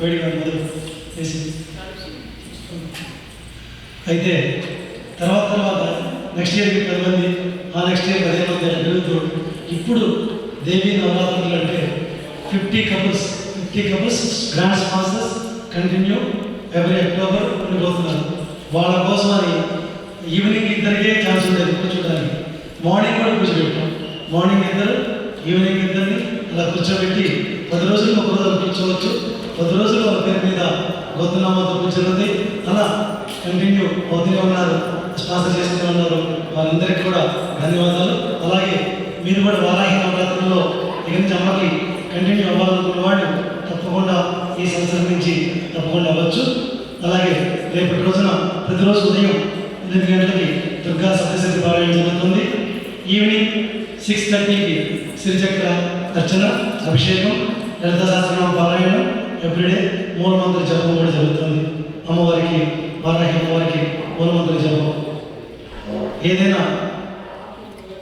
వేడిగా మొదలు చేసి అయితే తర్వాత నెక్స్ట్ ఇయర్కి 10 మంది, ఆ నెక్స్ట్ ఇయర్ 15 మంది అలా పెరుగుతూ ఇప్పుడు దేవీ నవరాత్రులు అంటే 50 couples grand sponsors continue every October ఉండిపోతున్నారు. వాళ్ళ కోసం అని ఈవినింగ్ ఇద్దరికే ఛాన్స్ ఉండేది కూర్చోడానికి. మార్నింగ్ కూడా కూర్చోబెట్టాం. మార్నింగ్ ఇద్దరు, ఈవినింగ్ ఇద్దరిని అలా కూర్చోబెట్టి 10 రోజులు ఒక రోజు కూర్చోవచ్చు. 10 రోజులు వాళ్ళ పేరు మీద గోతునామాతో కూర్చొని అలా కంటిన్యూ అవుతూనే ఉన్నారు, స్పాన్సర్ చేస్తూనే ఉన్నారు. వాళ్ళందరికీ కూడా ధన్యవాదాలు. అలాగే మీరు కూడా వారాహి నవరాత్రుల్లో ఇక నుంచి అమ్మకి కంటిన్యూ అవ్వాలనుకున్న వాళ్ళు తప్పకుండా ఈ సంవత్సరం నుంచి తప్పకుండా అవ్వచ్చు. అలాగే రేపటి రోజున ప్రతిరోజు ఉదయం 8 గంటలకి దుర్గా సప్తశతి పారాయణ జరుగుతుంది. ఈవినింగ్ 6:30కి శ్రీచక్ర అర్చన, అభిషేకం, లలిత సహస్రనామ పారాయణం, ఎవ్రీడే మూలమంత్ర జపం కూడా జరుగుతుంది. అమ్మవారికి, వారాహి అమ్మవారికి మూలమంత్ర జపం. ఏదైనా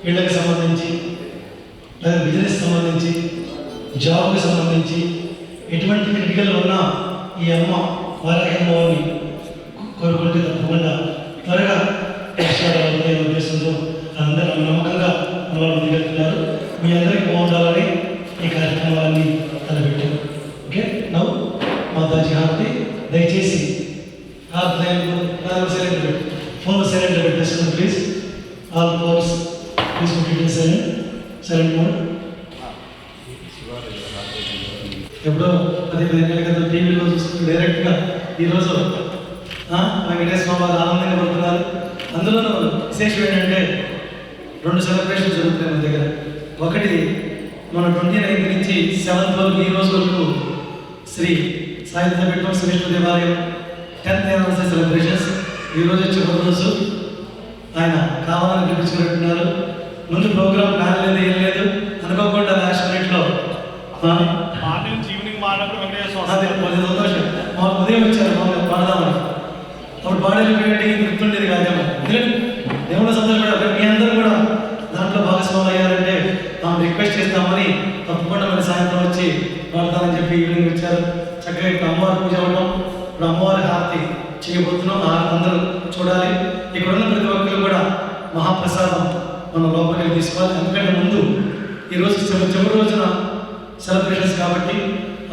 ఇళ్ళకి సంబంధించి లేదా బిజినెస్ సంబంధించి, జాబ్కి సంబంధించి ఎటువంటి క్రిటికల్ ఉన్నా ఈ అమ్మ వారాహి అమ్మవారిని కోరుకుంటే తప్పకుండా త్వరగా పరిష్కారాలనే ఉద్దేశంతో అందరూ నమ్మకంగా అమ్మవారు ముందుకెళ్తున్నారు. మీ అందరికీ బాగుండాలని ఈ కార్యక్రమాన్ని తలపెట్టారు. ఓకే, నవ్వు మాతాజీ హారతి. దయచేసి ఫోన్ సైలెంట్ పెట్టేసుకోండి please. All phones please put silent mode. ఎప్పుడో 15 ఏళ్ళ క్రితం టీవీలో చూస్తుంది డైరెక్ట్గా ఈరోజు వెంకటేశ్వర వారు ఆనందంగా పడుతున్నారు. అందులోనూ విశేషం ఏంటంటే 2 సెలబ్రేషన్స్ జరుగుతున్నాయి మన దగ్గర. ఒకటి మన 29 నుంచి 7th వరకు, ఈ రోజు వరకు శ్రీ సాయినాథ పీఠం శ్రీ విష్ణు దేవాలయం 10th యానివర్సరీ సెలబ్రేషన్స్. ఈరోజు వచ్చే 1 రోజు ఆయన కావాలని పిలిపించుకుంటున్నారు. ముందు ప్రోగ్రామ్ ప్లాన్ లేదు, ఏం లేదు, అనుకోకుండా లాస్ట్ మినిట్లో ఉదయం వచ్చారు పాడదామని. అప్పుడు పాడేటువంటి గుర్తుండేది కాదేమో. దేవుడు సంతోషపడ మీ అందరూ కూడా దాంట్లో భాగస్వాములు అయ్యారంటే రిక్వెస్ట్ చేస్తామని తప్పకుండా మరి సాయంత్రం వచ్చి పాడతామని చెప్పి ఈవినింగ్ వచ్చారు. చక్కగా ఇప్పుడు అమ్మవారి పూజ అవ్వడం, ఇప్పుడు అమ్మవారి హారతి చేయబోతున్నాం. అందరూ చూడాలి. ఇక్కడ ఉన్న ప్రతి ఒక్కరు కూడా మహాప్రసాదం మనం లోపలికి తీసుకోవాలి. ఎందుకంటే ముందు ఈరోజు చివరి రోజున సెలబ్రేషన్స్ కాబట్టి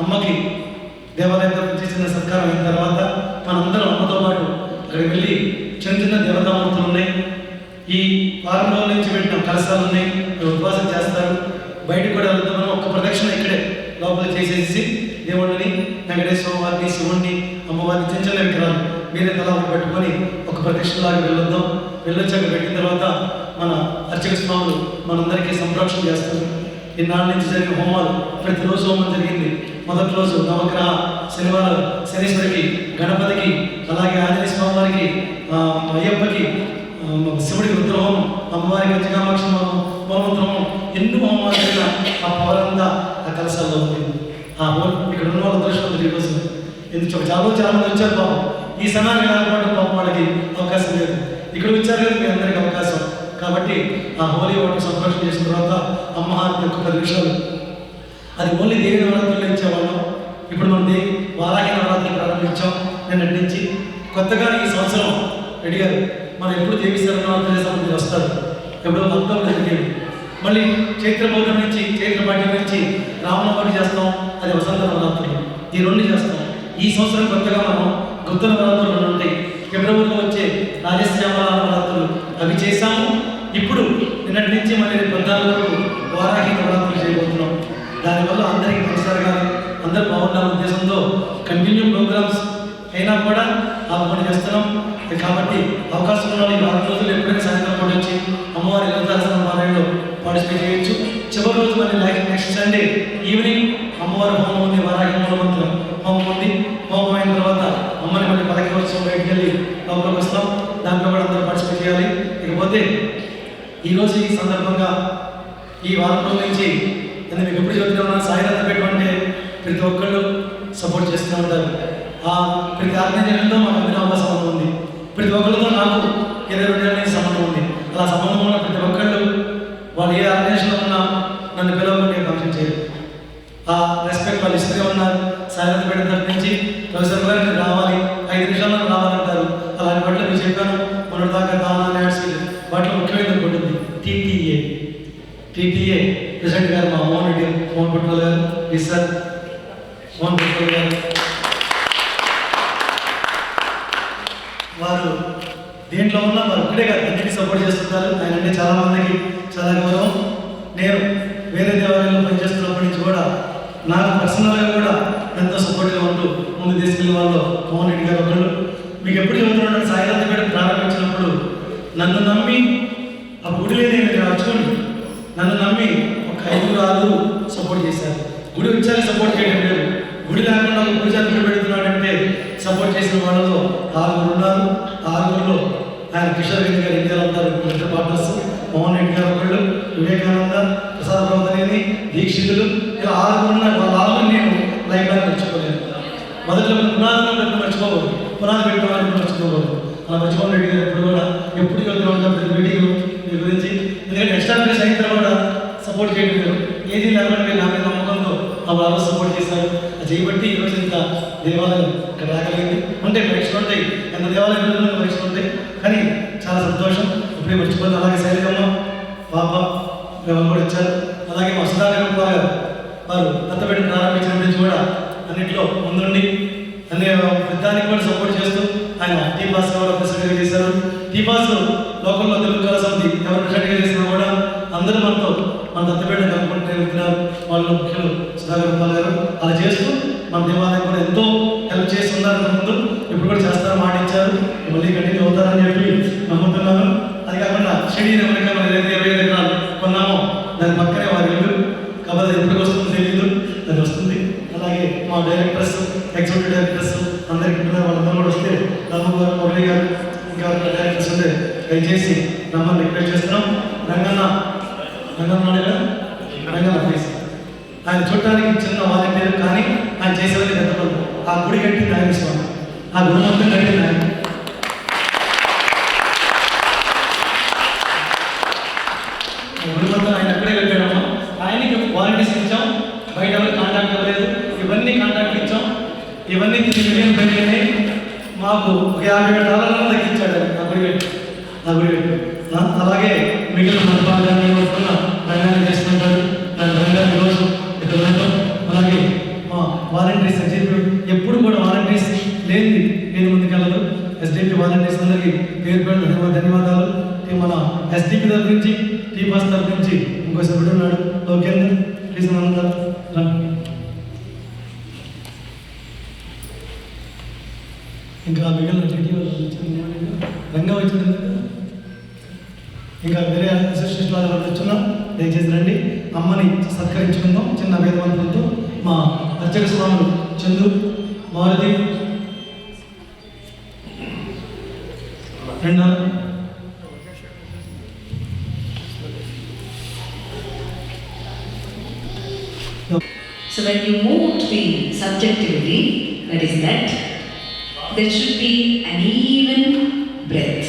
అమ్మకి దేవాలయం తరఫు చేసిన సత్కారం అయిన తర్వాత మనందరం అమ్మతో పాటు అక్కడికి వెళ్ళి చిన్న దేవతామూర్తులు ఉన్నాయి. ఈ వారం రోజుల నుంచి పెట్టిన కలశాలు ఉన్నాయి, ఉపవాసం చేస్తారు. బయటకు కూడా వెళ్తామని ఒక్క ప్రదక్షిణ ఇక్కడే లోపల చేసేసి దేవుడిని, వెంకటేశ్వర వారిని, శివుడిని, అమ్మవారిని చిన్న విగ్రహాలు మీరే తలా పెట్టుకొని ఒక ప్రదక్షిణలాగా వెళ్ళొద్దాం. వెళ్ళొచ్చాక పెట్టిన తర్వాత మన అర్చక స్వాములు మనందరికీ సంరక్షణ చేస్తారు. ఇన్నాళ్ళ నుంచి జరిగిన హోమాలు, ప్రతిరోజు హోమం జరిగింది. మొదటి రోజు నవగ్రహ శనివారం శనీశ్వరికి, గణపతికి, అలాగే ఆంజనేయ స్వామి వారికి, అయ్యప్పకి, శివుడికి రుద్రహోమం, అమ్మవారికి పంచకామాక్ష మూలమంత్రహోమం, ఎన్నో హోమాలు జరిగిన ఆ పవర్ అంతా ఆ కలశాల్లో ఉంది. ఆ హోమం ఇక్కడ ఉన్న వాళ్ళ దృష్టి ఉంది. ఈరోజు ఎందుకు చాలా మంది వచ్చారు పాపం. ఈ సమయానికి రాకపోవడం పాపం వాళ్ళకి అవకాశం లేదు. ఇక్కడ వచ్చారు కదా మీ అందరికీ అవకాశం. కాబట్టి ఆ హోలీ వాటర్ సంరక్షణ చేసిన తర్వాత అమ్మహారతి యొక్క 10 నిమిషాలు అది ఓన్లీ దేవి నవరాత్రులు ఇచ్చేవాళ్ళం. ఇప్పుడు మనం వారాహి నవరాత్రి ప్రారంభించాం నిన్నటి నుంచి. కొత్తగా ఈ సంవత్సరం అడిగారు మనం ఎప్పుడు దేవి శరణవరాత్రి చేస్తామని మీరు వస్తారు. ఎప్పుడో అక్టోబర్ జరిగేది. మళ్ళీ చైత్ర పౌర్ణమి నుంచి, చైత్ర పాఠ్యం నుంచి రామనవమి చేస్తాం, అది వసంత నవరాత్రులు. ఈ 2 చేస్తాం. ఈ సంవత్సరం కొత్తగా మనం గుప్త నవరాత్రులు ఉంటాయి. ఫిబ్రవరిలో వచ్చే రాజశ్యామల నవరాత్రులు అవి చేశాము. ఇప్పుడు నిన్నటి నుంచి మళ్ళీ 14 వరకు వారాహి నవరాత్రులు చేయబోతున్నాం. దానివల్ల అందరికీ మంచిసారి కానీ అందరూ బాగుండాలనే ఉద్దేశంతో కంటిన్యూ ప్రోగ్రామ్స్ అయినా కూడా ఆపణ చేస్తున్నాం. కాబట్టి అవకాశం ఉన్న వాళ్ళు 4 రోజులు ఎప్పుడైనా సాయంత్రం పూట వచ్చి అమ్మవారి లలిత సహస్రనామాలయంలో పార్టిసిపేట్ చేయొచ్చు. చివరి రోజు మళ్ళీ నెక్స్ట్ సండే ఈవినింగ్ అమ్మవారి హోమం ఉంది, వారాహి మూలమంత్రం హోమం ఉంది. హోమం అయిన తర్వాత అమ్మని మళ్ళీ 11 రోజులు బయటకు వెళ్ళి లోపలికి వస్తాం. దాంట్లో కూడా అందరూ పార్టిసిపేట్ చేయాలి. ఇకపోతే ఈరోజు ఈ సందర్భంగా ఈ వారం రోజుల నుంచి నేను మీకు ఎప్పుడు చెప్తూ ఉన్నాను, సాయినాథ పీఠం అంటే ప్రతి ఒక్కళ్ళు సపోర్ట్ చేస్తూ ఉంటారు. ప్రతి ఆర్గనైజేషన్తో మాకు అభినవ సంబంధం ఉంది. ప్రతి ఒక్కరితో నాకు 22 ఏళ్ళ నుంచి సంబంధం ఉంది. అలా సంబంధం ఉన్న ప్రతి ఒక్కళ్ళు వాళ్ళు ఏ ఆర్గనైజేషన్లో ఉన్నా నన్ను పిలవకుండా ఫంక్షన్ చేయరు. ఆ రెస్పెక్ట్ వాళ్ళు ఇస్తూనే ఉన్నారు. సాయంత్రం తరపు నుంచి ప్రొఫెసర్ గారు మీరు రావాలి, 5 నిమిషాల్లో రావాలంటారు. అలాంటి వాటిలో మీరు చెప్పాను మొన్నటి దాకా దానా న్యాట్స్ వాటిలో ముఖ్యమైనది ఉంటుంది టీటీఏ ప్రెసిడెంట్ గారు మా మోహన్ రెడ్డి, మోహన్ పుట్టాల గారు, సార్ మోహన్ పుట్టాల గారు, వారు దీంట్లో ఉన్న వారు ఒక్కడే కాదు అన్నిటికీ సపోర్ట్ చేస్తుంటారు. ఆయన అంటే చాలా మందికి చాలా గౌరవం. నేను వేరే దేవాలయంలో పనిచేస్తున్నప్పటి నుంచి కూడా నాకు పర్సనల్గా కూడా ఎంతో సపోర్ట్గా ఉంటూ ముందు తీసుకెళ్ళిన వాళ్ళు మోహన్ రెడ్డి గారు ఒకళ్ళు. మీకు ఎప్పుడు చెబుతున్నాడు, సాయిరాంపేట ప్రారంభించినప్పుడు నన్ను నమ్మి ఆ గుడి లేదు వచ్చుకోండి, నన్ను నమ్మి ఒక 5-6 సపోర్ట్ చేశారు. గుడి వచ్చాక సపోర్ట్ చేయడం లేదు, గుడి లేకుండా ఒక పూజారి గుడి పెడుతున్నాడంటే సపోర్ట్ చేసిన వాళ్ళలో 6 ఉన్నారు. 6లో ఆయన కిషోర్ రెడ్డి గారు ఇండియాలో ఉంటారు, ఇద్దరు పార్ట్నర్స్, మోహన్ రెడ్డి గారు ఒకళ్ళు, వివేకానంద, ప్రసాద ప్రవర్తనేని, దీక్షితులు, ఇలా 6 ఉన్నారు. వాళ్ళ 6 నేను లైబ్రరీ మర్చిపోలేదు. మొదట్లో పునాది మర్చిపోకూడదు, పునాది పెట్టిన వాళ్ళు మర్చిపోకూడదు. అలా మర్చిపోయిన రెడ్డి గారు ఎప్పుడు కూడా ఎప్పుడు వెళ్తూ ఉంటాం ప్రతి మీటింగ్ మీ గురించి. ఎందుకంటే ఎస్టాబ్లిష్ అయిన తర్వాత సపోర్ట్ చేయడం లేదు, ఏది లేకుండా నా మీద నమ్మకంతో వాళ్ళు సపోర్ట్ చేశారు. అది చేయబట్టి ఈరోజు ఇంత దేవాలయం ఇక్కడ రాగలిగింది. అంటే పరీక్షలు ఉంటాయి, ఎంత దేవాలయం పరీక్షలు ఉంటాయి, కానీ చాలా సంతోషం. ఇప్పుడే మర్చిపోయింది. అలాగే శైలికమ్మ పాప ఎవరు కూడా ఇచ్చారు. అలాగే మా సుధాకర్ గారు వారు దత్తపేట ప్రారంభించిన నుంచి కూడా అన్నింటిలో ముందుండి అన్ని పెద్దానికి కూడా సపోర్ట్ చేస్తూ ఆయన టీపాస్ కూడా ప్రెసిడెంట్గా చేశారు. టీపాస్ లోకల్లో తెలుగు కళా సమితి ఎవరు ప్రెసిడెంట్గా చేసినా కూడా అందరూ మనతో మన దత్తపేట కలుపుకుంటూ వెళ్తున్నారు. వాళ్ళు ముఖ్యులు సుధాకర్ గారు అలా చేస్తూ మన దేవాలయం కూడా ఎంతో హెల్ప్ చేస్తున్నారు. ముందు ఇప్పుడు కూడా చేస్తారు, మాట ఇచ్చారు, మళ్ళీ కంటిన్యూ అవుతారని చెప్పి నమ్ముతున్నాను. అది కాకుండా షెడీ ఎవరికైనా మనం ఏదైతే 25 ఎకరాలు కొన్నామో దాని పక్కనే వారి ఇల్లు, కాబట్టి ఎప్పటికి వస్తుందో తెలియదు, అది వస్తుంది. అలాగే మా డైరెక్టర్స్, ఎగ్జిక్యూటివ్ డైరెక్టర్స్ అందరికీ వాళ్ళందరూ కూడా వస్తే రాము గారు, మురళి గారు, ఇంకా డైరెక్టర్స్ ఉంటే దయచేసి నమ్మని రిక్వెస్ట్ చేస్తున్నాం. రంగన్న ప్లీజ్, ఆయన చూడటానికి చిన్న వాలంటీర్, కానీ ఆయన చేసేవాళ్ళు పెద్ద పనులు. ఆ గుడి కట్టింది ఆయన స్వామి, ఆ గుడి మొత్తం కట్టింది ఆయన. గుడి మొత్తం ఆయన ఎక్కడే కట్టాడమ్మా. ఆయనకి వాలంటీర్స్ ఇచ్చాం, బయట ఎవరు కాంటాక్ట్ అవ్వలేదు, ఇవన్నీ కాంటాక్ట్ ఇచ్చాం. ఇవన్నీ $3 మిలియన్ పెరిగినాయి. మాకు $50,000 తగ్గించాడు ఆ గుడి కట్టి. అలాగే మిగిలిన మధ్యభాగాన్ని వస్తున్న రంగాన్ని చేస్తుంటాడు. రంగాన్ని ఈరోజు ఇక్కడ ఉంటాం. అలాగే మా వాలంటీర్స్ ఎప్పుడు కూడా వాలంటీర్స్ లేనిది నేను ముందుకెళ్ళదు. ఎస్డిపి వాలంటీర్స్ అందరికీ పేరు పేరు ధన్యవాదాలు. మన ఎస్డిపి తరఫు నుంచి, టీపాస్ తరఫు నుంచి ఇంకో సభ్యుడు ఉన్నాడు, లోకేందర్, ప్లీజ్ అందరూ ఇంకా మిగిలిన రంగా వచ్చింది. ఇంకా వేరే అసోసియేషన్ వాళ్ళు వచ్చున్నాం, దయచేసి రండి. అమ్మని సత్కరించుకుందాం చిన్న వేదవంతులతో. మా అర్చక స్వాములు చందు, మారుతి, రెండో So when you move to the subjectivity, that is that there should be an even breath,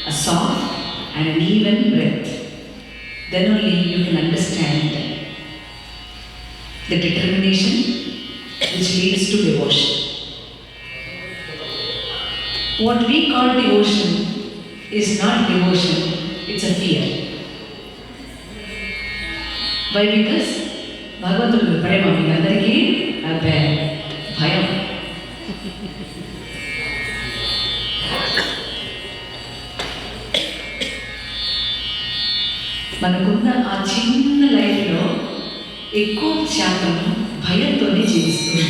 a soft and an even breath. Then only you can understand the determination which leads to devotion. What we call devotion is not devotion, it's a fear. Why? Because భగవంతుడు ప్రేమ మీ అందరికీ భయం. మనకున్న ఆ చిన్న లైఫ్లో ఎక్కువ శాతం భయంతోనే జీవిస్తుంది.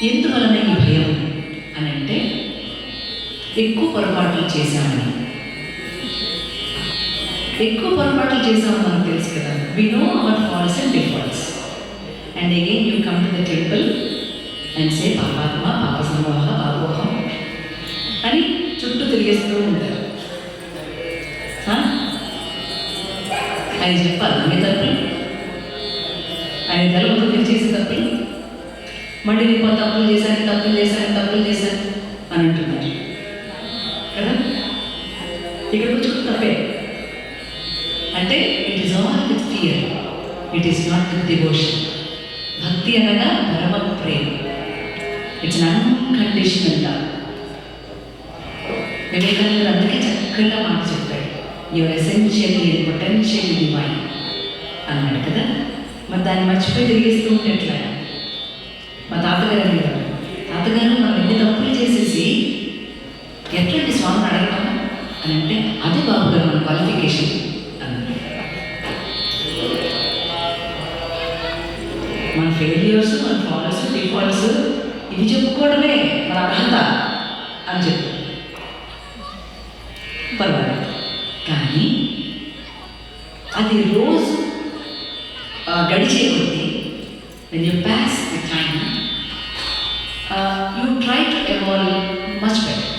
ఎందువలన ఈ భయం అని అంటే ఎక్కువ పొరపాట్లు చేశామని. ఎక్కువ పొరపాట్లు చేసామని మనకు తెలుసు కదా. We know our faults and defaults. And again you come to the temple and say పాపాత్మ పాప సంభవ పాపోహం అని చుట్టూ తిరిగేస్తూ ఉంటారు. ఆయన చెప్పాలి మీ తప్పులు, ఆయన తెలవదు మీరు చేసే తప్పులు. మళ్ళీ నేను తప్పులు చేశాను అని అంటున్నారు కదా. ఇక్కడ కూర్చొని తప్పే అంటే it is all with fear, it is not with devotion. భక్తి అనగా పరమ ప్రేమ. It's an unconditional love. Vivekananda అందుకే చక్కగా మాట చెప్పాడు, your essentially and potentially divine అన్నాడు కదా. మరి దాన్ని మర్చిపోయి తిరిగేస్తూ ఉంటే ఎట్లా? మా తాతగారు అనేవారు, తాతగారు మనం ఎన్ని తప్పులు చేసేసి ఎట్లాంటి స్వామిని అడగటం అని అంటే, అదే బాబు గారు మన క్వాలిఫికేషన్ అన్నారు. మన ఫెయిల్యూర్స్, మన ఫాల్స్, డిఫాల్ట్స్ ఇవి చెప్పుకోవడమే మన అర్హత అని చెప్పారు. పర్వాలేదు. కానీ అది రోజు గడిచే కొద్దీ, when you pass the time, you try to evolve much better.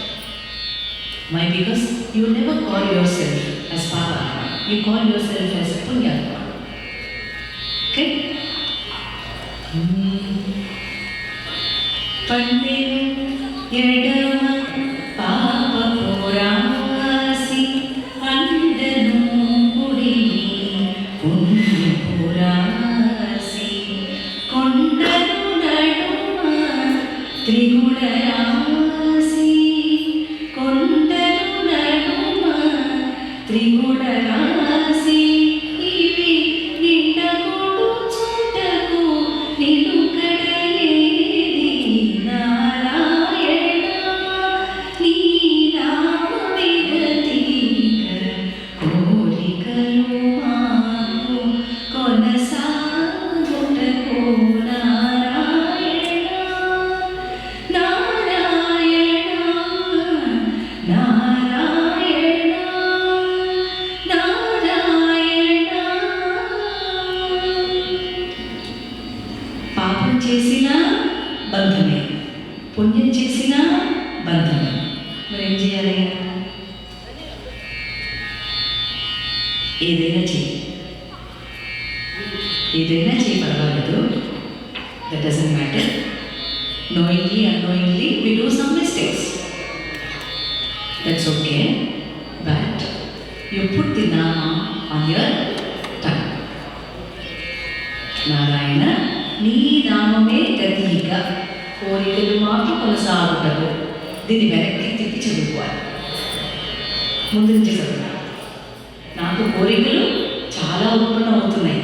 Why? Because you never call yourself as Papa, you call yourself as Punyatma. Okay? Pandin Yadama Papa Purasi Andanu Pudini Punya Purasi Kondanu Naduma Trigudayasi Kondanu Naduma Trigudayasi Ivi Nindakudu Chutaku Nilukadayedi Narayana Ninavidatika Korikalu Maaku Konasagutaku Narayana Narayana Narayana Narayana. పాపం చేసినా బంధమే, పుణ్యం చేసినా బంధమే. మరి ఏం చేయాలి? ఏదైనా చేయి, ఏదైనా చేయి, పర్వాలేదు. That doesn't matter. knowingly, unknowingly, we do some mistakes. That's okay. But you put the Nama on your tongue. Narayana నీ నామమే గతిగా కోరికలు మాకు కొనసాగుటకు. దీన్ని వెనక్కి తిప్పి చదువుకోవాలి. ముందు నుంచి చదువు. నాకు కోరికలు చాలా ఉత్పన్నం అవుతున్నాయి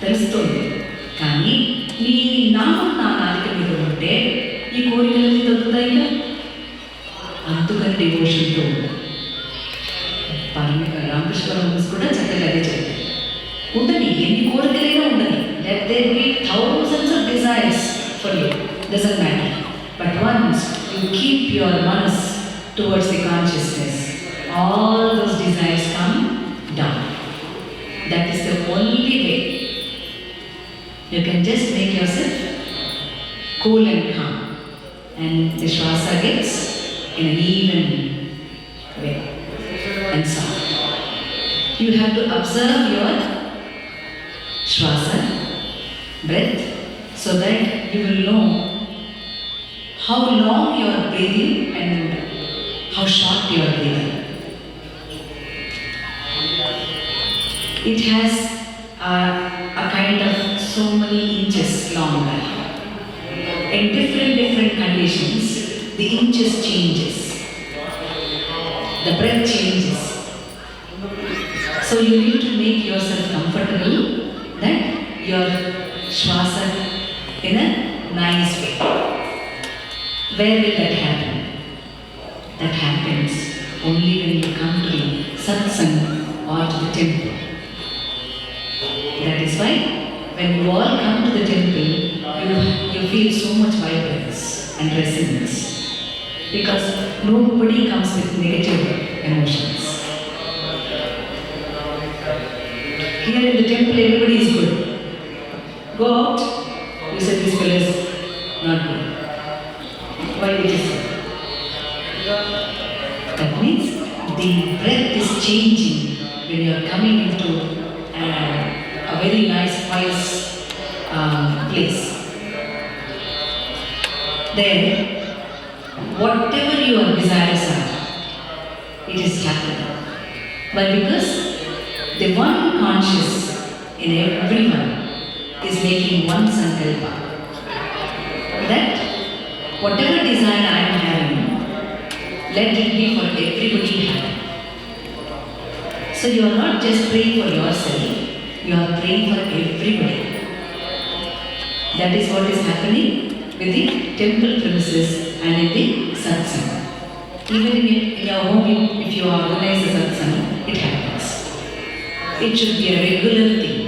తెలుస్తుంది, కానీ నీ నామం నా నాలిక మీద ఉంటే ఈ కోరికలన్నీ తగ్గుతాయిగా. అందుకని డివోషన్తో రామకృష్ణ పరమహంస కూడా చక్కగా అదే చెప్పారు. ఉండని, ఎన్ని కోరికలైనా ఉండని. Let there be thousands of desires for you, doesn't matter. But once you keep your manas towards the consciousness, all those desires come down. That is the only way. You can just make yourself cool and calm, and the shwasa gets in an even way and soft. You have to observe your shwasa, breath, so that you will know how long you are breathing and how short you are breathing. It has a kind of so many inches longer. In different conditions, the inches changes, the breath changes. So you need to make yourself comfortable that your shwasa in a nice way. Where will that happen? That happens only when you come to the satsang or to the temple. That is why when you all come to the temple, you feel so much vibrance and resonance, because nobody comes with negative emotions. Here in the temple, everybody is good. Go out, you say this fellow is not good. Why it is so? That means the breath is changing when you are coming into a very nice, pious place. Then, whatever your desires are, it is happening. Why? Because the one conscious in everyone is making one sankalpa that whatever desire I am having, let it be for everybody happy. So you are not just praying for yourself, you are praying for everybody. That is what is happening with the temple premises and in the satsang. Even in your home, if you organize a satsang, it happens. It should be a regular thing.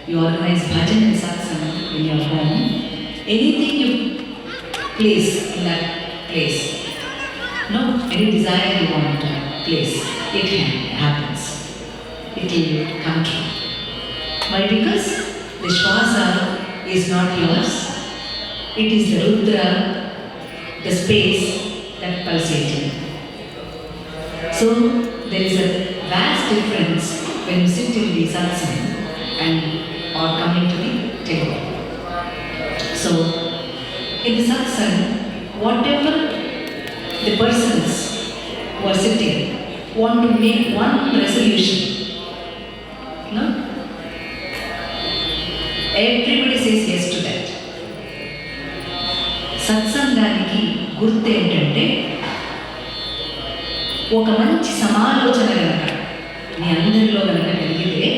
You organize bhajan and satsang in your home. Anything you place in that place, no, any desire you want to place, it happens. It will come true. Why? Because the Shwasa is not yours. It is the Rudra, the space that pulsating. So there is a vast difference when you sit in the satsang and or coming to the temple. So in the satsang, whatever the persons who are sitting want to make one resolution, no? Everybody says yes to that. సత్సంగానికి గుర్తు ఏంటంటే ఒక మంచి సమాలోచన కనుక మీ అందరిలో కనుక కలిగితే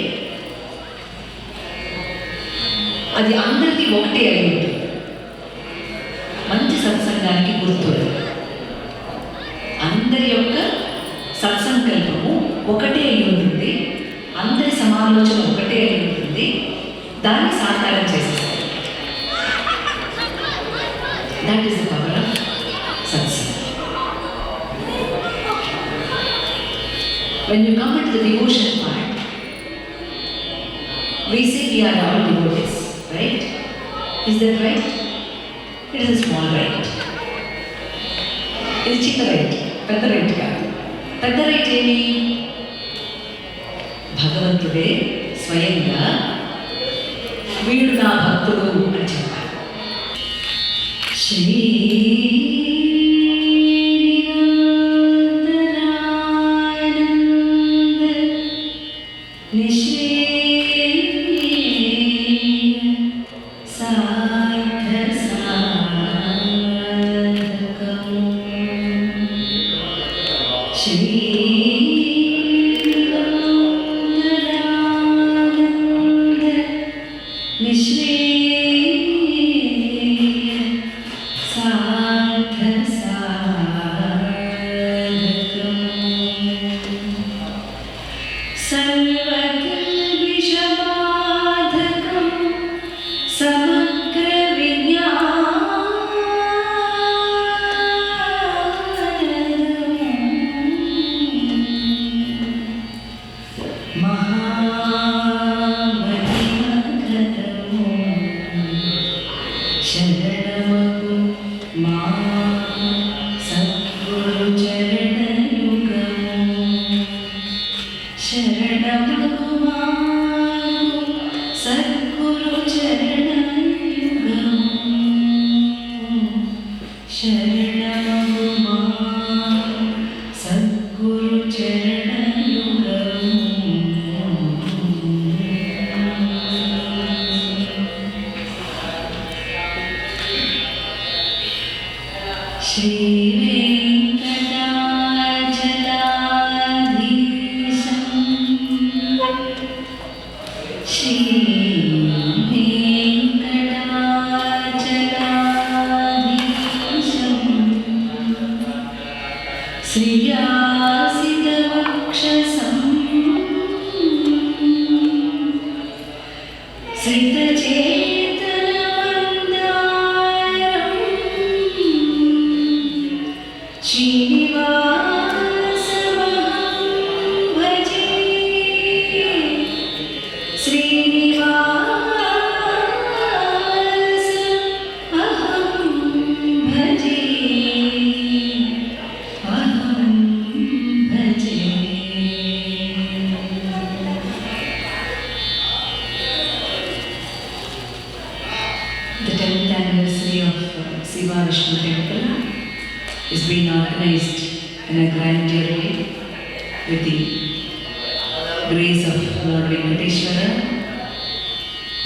అది అందరికీ ఒకటే అయి ఉంటుంది. మంచి సత్సంగానికి గుర్తు అందరి యొక్క సత్సంకల్పము ఒకటే అయి ఉంటుంది, అందరి సమాలోచన ఒకటే అయి ఉంటుంది, దాన్ని సాకారం చేసేస్తారు. That is the power of satsang. When you come into the devotion part, we say we are all devotees, right? Is that right? It is a small right. It is చిన్న right, పెద్ద right కాదు. పెద్ద right ఏమి? భగవంతుడే స్వయంగా వీడు నా భక్తుడు అని చెప్పారు. శ్రీనిరంతరానంద నిశ్రేయ సార్థ సాధకం శ్రీనిరంతరానంద నిశ్రేయ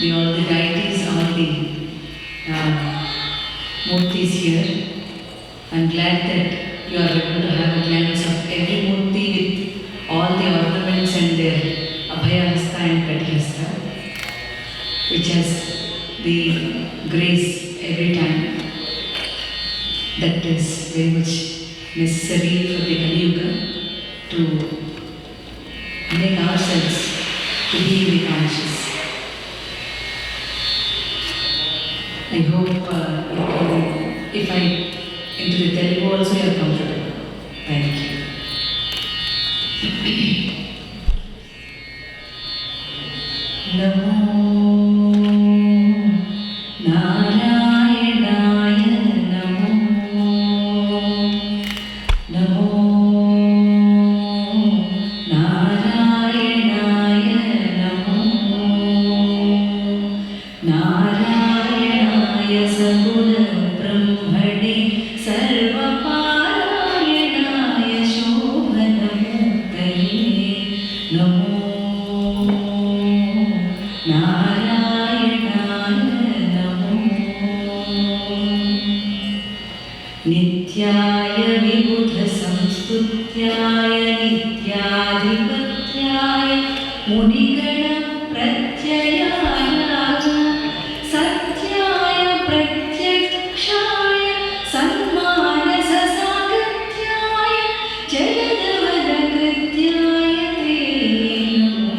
all the deities, all the murtis here. I'm glad that you are able to have a glance of every murti with all the ornaments and their Abhayahasta and Katihasta, which has the grace every time. That is very much necessary for the Kali Yuga to make ourselves to be in the conscious. I hope if I into the Telugu also you are comfortable. Thank you. Namo Narayanaya Namo Namo Narayanaya Namo Narayanaya Saguna Brahmane Sarvaparayanaaya Shobhanamurtaye Namo Narayanaya Namo Nityaya Vibudha Samstutyaya Nityadhipatyaya Munigana Pratyayaya Satyaya Pratyakshaya Sanmanasa Sagatyaya Jagadavadakrityaya Te Namo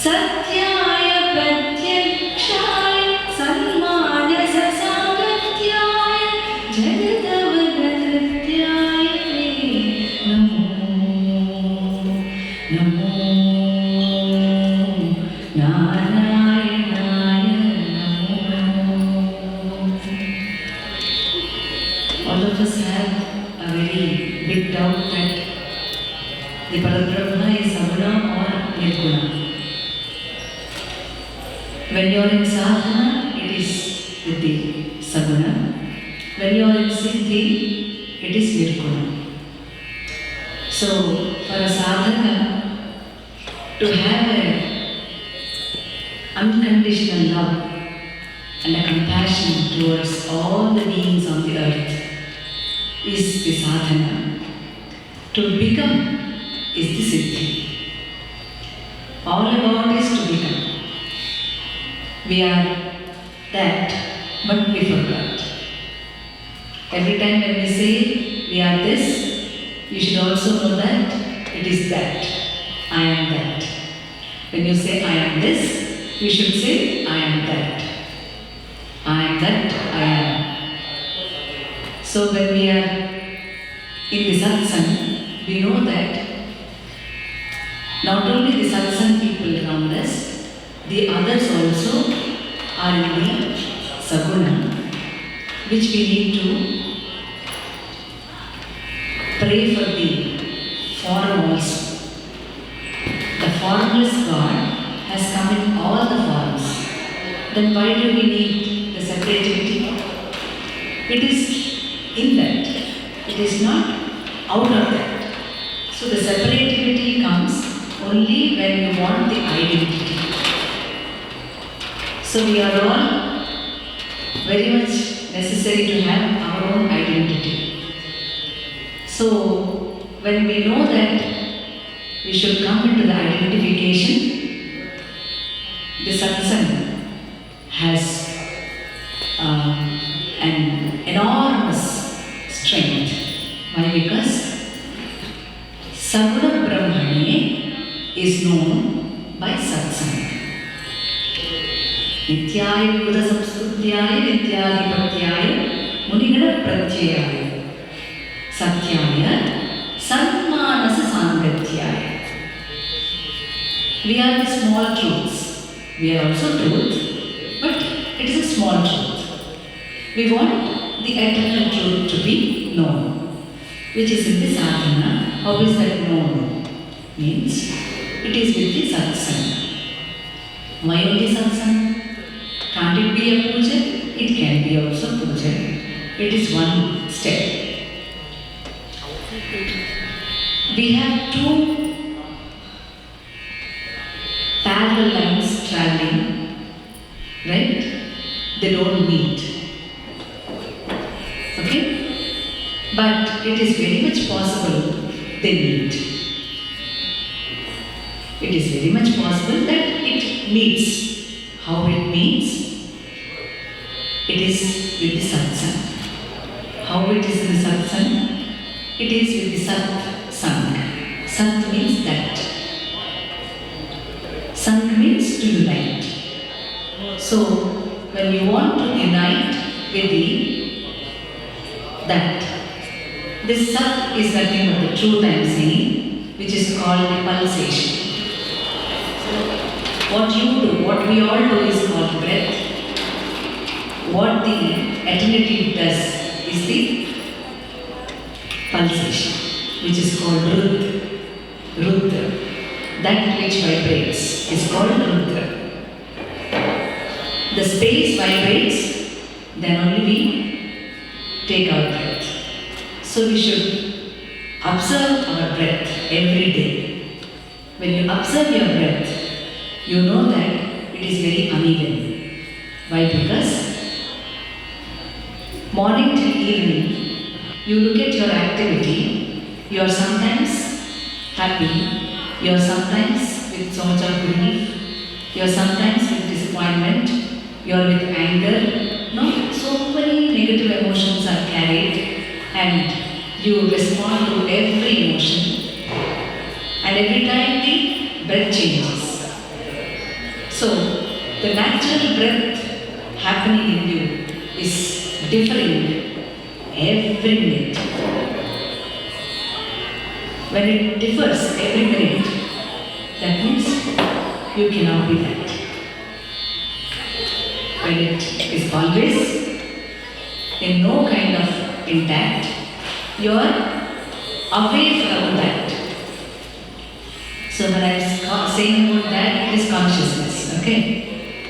Satyaya Pratyakshaya Sanmanasa Sagatyaya Jagadavadakrityaya Te Namo Namo Narayanaya Namo. All of us have a very big doubt that the Parabrahma is Saguna or Nirguna. When you are in sadhana, it is with the Saguna. When you are in siddhi, it is Nirguna. So, for a sadhana to have an unconditional love and a compassion towards all the beings on the earth is the sadhana. To become is the siddhi. All about is to become. We are that, but we forgot. Every time when we say we are this, you should also know that it is that. I am that. When you say I am this, you should say I am that. I am that I am. So when we are in the satsang, we know that not only the satsang people around us, the others also are in the saguna, which we need to pray for the form also. The formless God has come in all the forms. Then why do we need the separativity? It is in that. It is not out of that. So the separativity comes only when you want the identity. So we are all very much necessary to have our own identity. So when we know that we should come into the identification, the satsang has an enormous strength. Why? Because Saguna Brahmane is known by satsang. Nityaya Vibudha Samstutyaya Nityadhipatyaya Munigana Pratyayaya Satyaya Sanmanasa Sangatyaya. We are the small truths. We are also truth, but it is a small truth. We want the eternal truth to be known, which is in the sadhana. How is that known? Means it is with the satsang. Why only satsang? Can't it be a puja? It can be also puja. It is one step. We have two parallel lines traveling they don't meet. Okay? But it is very much possible they meet. It is very much possible that it meets. How it meets? It is with the satsang. How it is in the satsang? It is with the satsang. Sat means that. Sang means to unite. So, when you want to unite with that, this sat is nothing but the truth I am saying, which is called the pulsation. What you do, what we all do is called breath. What the alternative does is the pulsation, which is called Rudra. Rudra. That which vibrates is called Rudra. The space vibrates, then only we take our breath. So we should observe our breath every day. When you observe your breath, you know that it is very uneven. Why? Because morning till evening, you look at your activity, you are sometimes happy, you are sometimes with so much of grief, you are sometimes with disappointment, you are with anger. No, so many negative emotions are carried and you respond to every emotion. And every time the breath changes. So, the natural breath happening in you is differing every minute. When it differs every minute, that means you cannot be that. When it is always in no kind of intact, you are away from that. So when I am saying about that, it is consciousness, okay?